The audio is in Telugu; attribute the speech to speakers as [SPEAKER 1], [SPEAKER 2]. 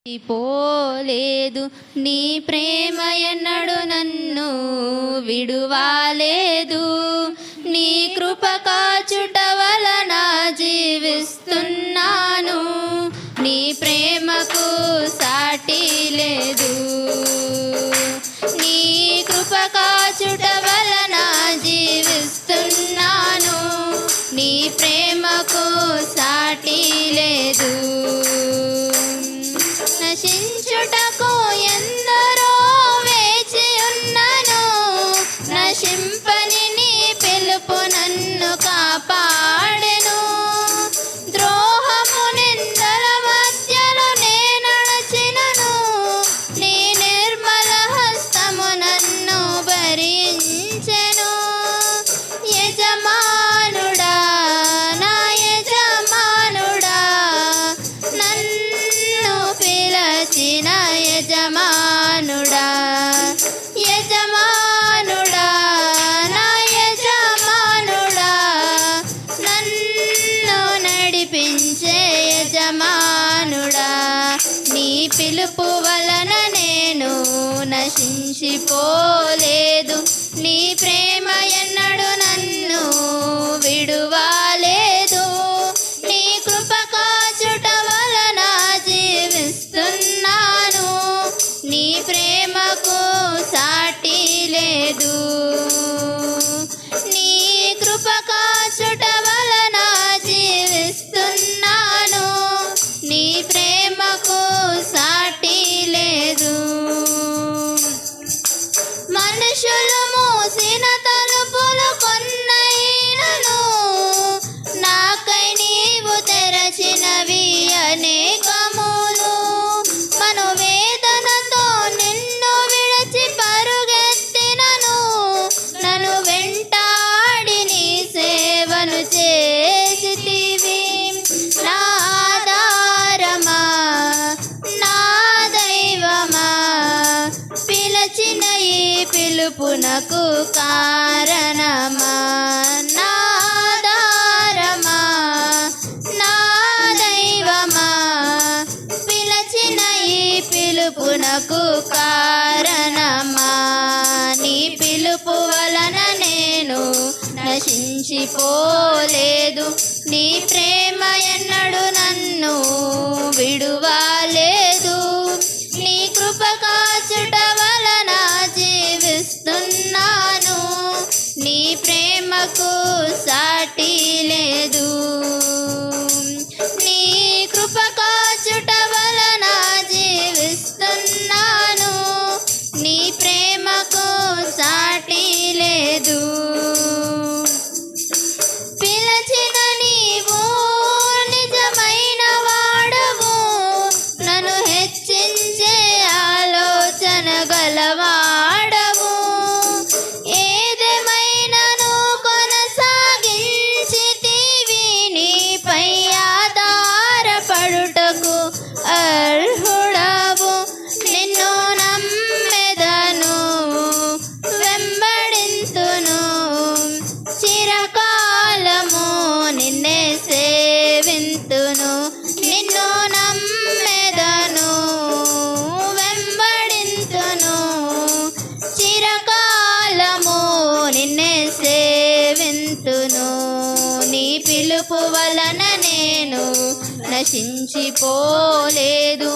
[SPEAKER 1] పోలేదు నీ ప్రేమ ఎన్నడు నన్ను విడువాలేదు. నీ కృప కాచుట వలన జీవిస్తున్నాను. నీ ప్రేమకు సాటి లేదు. నీ కృప కాచుట వలన జీవిస్తున్నాను. నీ ప్రేమకు సాటి లేదు. నశించుటకు ఎందరో వేచి ఉన్నను. నశింపని నీ పిలుపు నన్ను కాపాడెను. ద్రోహము నిందల మధ్యలో నే నడచినను. నీ నిర్మల హస్తము నన్ను భరించెను. యజమానుడా, నా యజమానుడా, నన్ను పిలచిన యజమానుడా, యజమానుడా, నా యజమానుడా, నన్ను నడిపించే యజమానుడా. నీ పిలుపు వలన నేను నశించిపోలేదు. నీ ప్రేమ ఎన్నడు నన్ను విడువాలేదు. నీ కృప కాచుట వలన జీవిస్తున్నాను. నీ ప్రేమకు సాటి లేదు. నీ కృప కాచుట వలన జీవిస్తున్నాను. నీ ప్రేమకు సాటి లేదు. మనుషులు మూసిన తలుపులు కొన్నైనను నాకై నీవు తెరచినవి అనేకములు. మనోవేదనతో నిన్ను విడిచి పరుగెత్తినను. నన్ను వెంటాడి నీ సేవను చేసితివి. నా ఆధారమా, నా దైవమా, పిలచిన ఈ పిలుపునకు కారణమా. నా ఆధారమా, నా దైవమా, పిలచిన ఈ పిలుపునకు కారణమా. నీ పిలుపు వలన నేను నశించిపోలేదు. నీ ప్రేమ ఎన్నడు నన్ను విడువాలేదు. నీ కృప కాచుట వలన జీవిస్తున్నాను. నీ ప్రేమకు సాటి లేదు. నీ కృప కాచుట వలన జీవిస్తున్నాను. నీ ప్రేమకు సాటి లేదు. పిలచిన నీవు నిజమైన వాడవు. నన్ను హెచ్చించే ఆలోచన గలవాడవు. ఏదేమైనను కొనసాగించితివి. నీపై ఆధారపడుటకు అర్హుడవు. నిన్ను నమ్మెదను, వెంబడింతును. చిరకాలము నిన్నే సేవింతును. నిన్ను నమ్మెదను, వెంబడింతును. చిరకాలము నిన్నే సేవింతును. నీ పిలుపు వలన నేను నశించిపోలేదు.